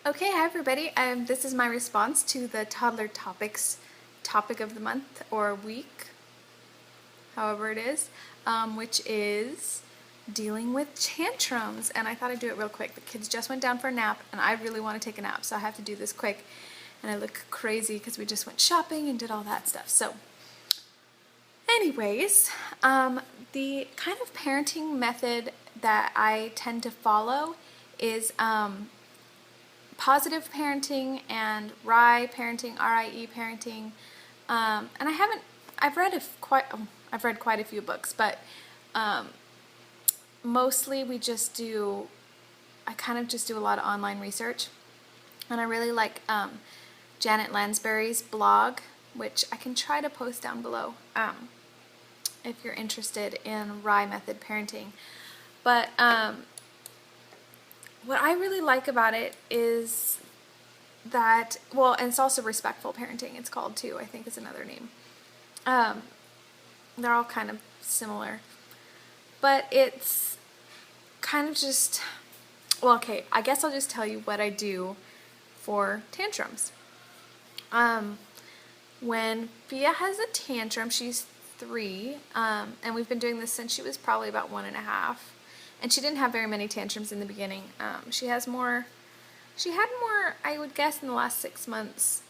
Okay, hi everybody. This is my response to the Toddler Topics topic of the month or week, however it is, which is dealing with tantrums. And I thought I'd do it real quick. The kids just went down for a nap, and I really want to take a nap, so I have to do this quick. And I look crazy because we just went shopping and did all that stuff. So, anyways, the kind of parenting method that I tend to follow is positive parenting and RIE parenting, RIE parenting, and I've read quite a few books, but mostly I kind of just do a lot of online research, and I really like Janet Lansbury's blog, which I can try to post down below if you're interested in RIE method parenting. But what I really like about it is that, well, and it's also respectful parenting, it's called too, I think is another name. They're all kind of similar. But it's kind of just, well, okay, I guess I'll just tell you what I do for tantrums. When Fia has a tantrum, she's 3, and we've been doing this since she was probably about 1.5. And she didn't have very many tantrums in the beginning. She had more, I would guess, in the last 6 months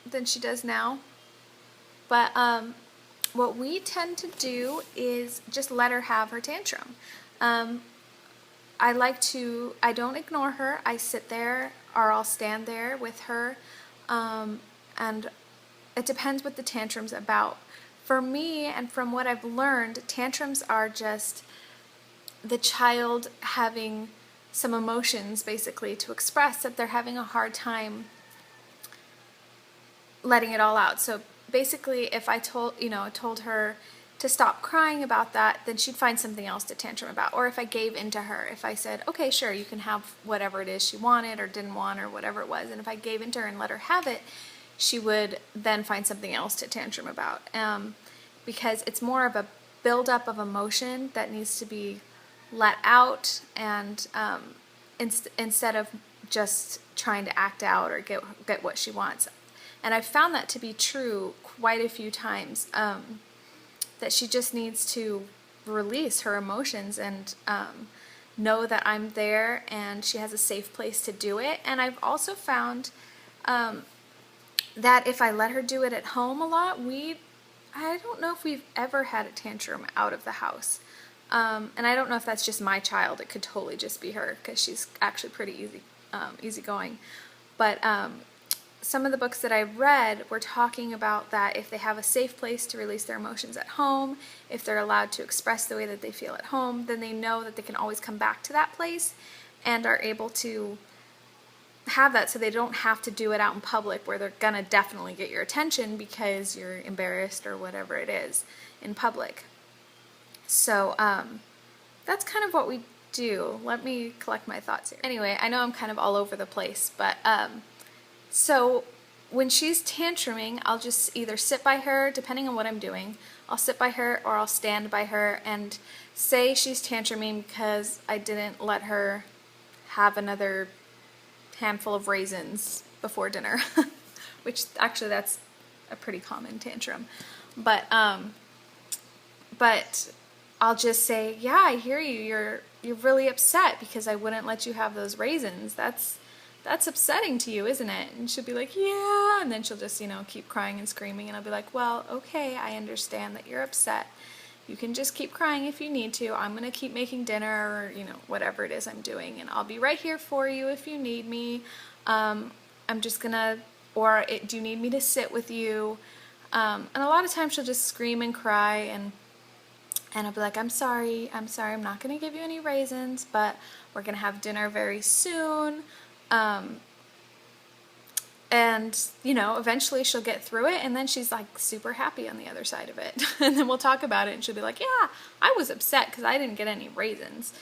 than she does now. But what we tend to do is just let her have her tantrum. I don't ignore her. I sit there or I'll stand there with her. And it depends what the tantrum's about. For me, and from what I've learned, tantrums are just the child having some emotions basically to express that they're having a hard time letting it all out. So basically, if I told her to stop crying about that, then she'd find something else to tantrum about. Or if I gave in to her, if I said, okay, sure, you can have whatever it is she wanted or didn't want or whatever it was, and if I gave in to her and let her have it, she would then find something else to tantrum about. Because it's more of a buildup of emotion that needs to be let out, and instead of just trying to act out or get what she wants. And I've found that to be true quite a few times, that she just needs to release her emotions and know that I'm there and she has a safe place to do it. And I've also found that if I let her do it at home a lot, I don't know if we've ever had a tantrum out of the house. And I don't know if that's just my child. It could totally just be her, because she's actually pretty easygoing. But some of the books that I read were talking about that if they have a safe place to release their emotions at home, if they're allowed to express the way that they feel at home, then they know that they can always come back to that place and are able to have that, so they don't have to do it out in public where they're gonna definitely get your attention because you're embarrassed or whatever it is in public. So that's kind of what we do. Let me collect my thoughts here. Anyway, I know I'm kind of all over the place, but so when she's tantruming, I'll just either sit by her, depending on what I'm doing. I'll sit by her or I'll stand by her, and say she's tantruming because I didn't let her have another handful of raisins before dinner, which actually that's a pretty common tantrum. But I'll just say, yeah, I hear you. You're really upset because I wouldn't let you have those raisins. That's upsetting to you, isn't it? And she'll be like, yeah, and then she'll just, keep crying and screaming, and I'll be like, well, okay, I understand that you're upset. You can just keep crying if you need to. I'm going to keep making dinner, or, whatever it is I'm doing, and I'll be right here for you if you need me. I'm just going to, do you need me to sit with you? And a lot of times she'll just scream and cry, and I'll be like, I'm sorry, I'm not going to give you any raisins, but we're going to have dinner very soon. And, eventually she'll get through it, and then she's like super happy on the other side of it. And then we'll talk about it, and she'll be like, yeah, I was upset because I didn't get any raisins.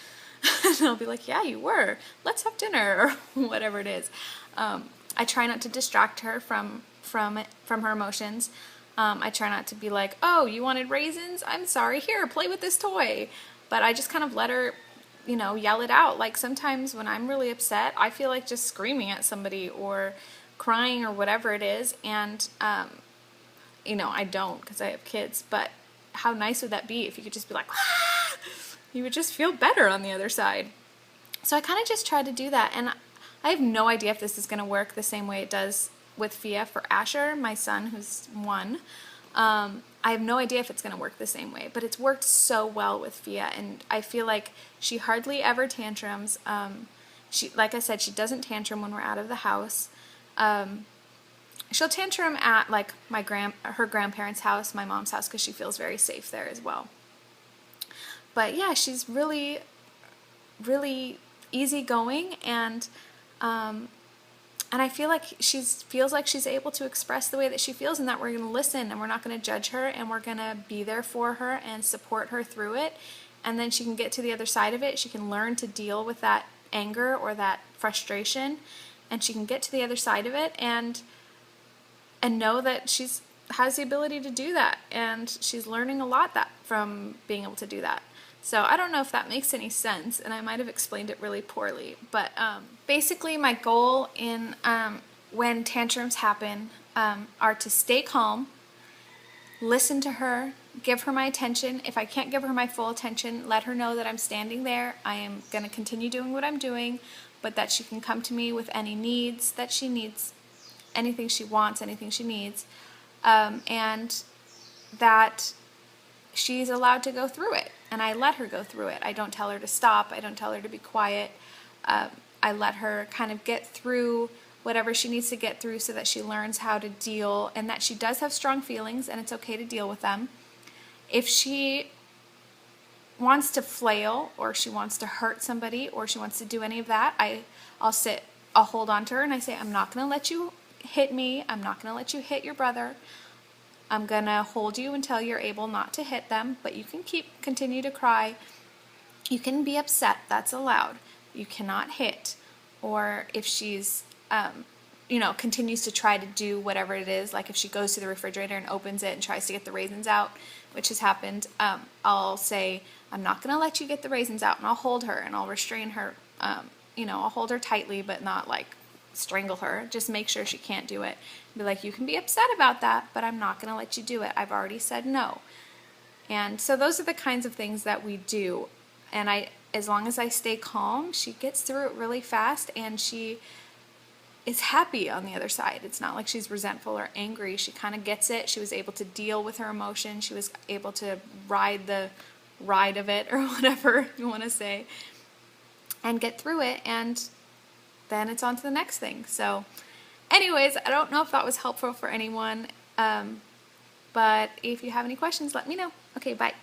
And I'll be like, yeah, you were. Let's have dinner, or whatever it is. I try not to distract her from her emotions. I try not to be like, oh, you wanted raisins? I'm sorry, here, play with this toy. But I just kind of let her yell it out. Like sometimes when I'm really upset, I feel like just screaming at somebody or crying or whatever it is. And, I don't because I have kids, but how nice would that be if you could just be like, ah! You would just feel better on the other side. So I kind of just try to do that. And I have no idea if this is going to work the same way it does with Fia for Asher, my son, who's 1. I have no idea if it's going to work the same way, but it's worked so well with Fia, and I feel like she hardly ever tantrums. Like I said, she doesn't tantrum when we're out of the house. She'll tantrum at like her grandparents' house, my mom's house, because she feels very safe there as well. But yeah, she's really, really easygoing, and I feel like feels like she's able to express the way that she feels, and that we're going to listen, and we're not going to judge her, and we're going to be there for her and support her through it. And then she can get to the other side of it. She can learn to deal with that anger or that frustration, and she can get to the other side of it and know that has the ability to do that, and she's learning a lot from being able to do that. So I don't know if that makes any sense, and I might have explained it really poorly, but basically my goal in when tantrums happen are to stay calm, listen to her, give her my attention. If I can't give her my full attention, let her know that I'm standing there. I am going to continue doing what I'm doing, but that she can come to me with any needs that she needs, anything she wants, anything she needs, and that she's allowed to go through it, and I let her go through it. I don't tell her to stop. I don't tell her to be quiet. I let her kind of get through whatever she needs to get through so that she learns how to deal, and that she does have strong feelings, and it's okay to deal with them. If she wants to flail, or she wants to hurt somebody, or she wants to do any of that, I'll hold on to her, and I say, I'm not going to let you hit me. I'm not going to let you hit your brother. I'm going to hold you until you're able not to hit them, but you can continue to cry. You can be upset. That's allowed. You cannot hit. Or if she's, continues to try to do whatever it is, like if she goes to the refrigerator and opens it and tries to get the raisins out, which has happened, I'll say, I'm not going to let you get the raisins out, and I'll hold her and I'll restrain her. I'll hold her tightly, but not like strangle her. Just make sure she can't do it. Be like, you can be upset about that, but I'm not going to let you do it. I've already said no. And so those are the kinds of things that we do. And as long as I stay calm, she gets through it really fast, and she is happy on the other side. It's not like she's resentful or angry. She kind of gets it. She was able to deal with her emotion. She was able to ride the ride of it, or whatever you want to say, and get through it, and then it's on to the next thing. So anyways, I don't know if that was helpful for anyone, but if you have any questions, let me know. Okay, bye.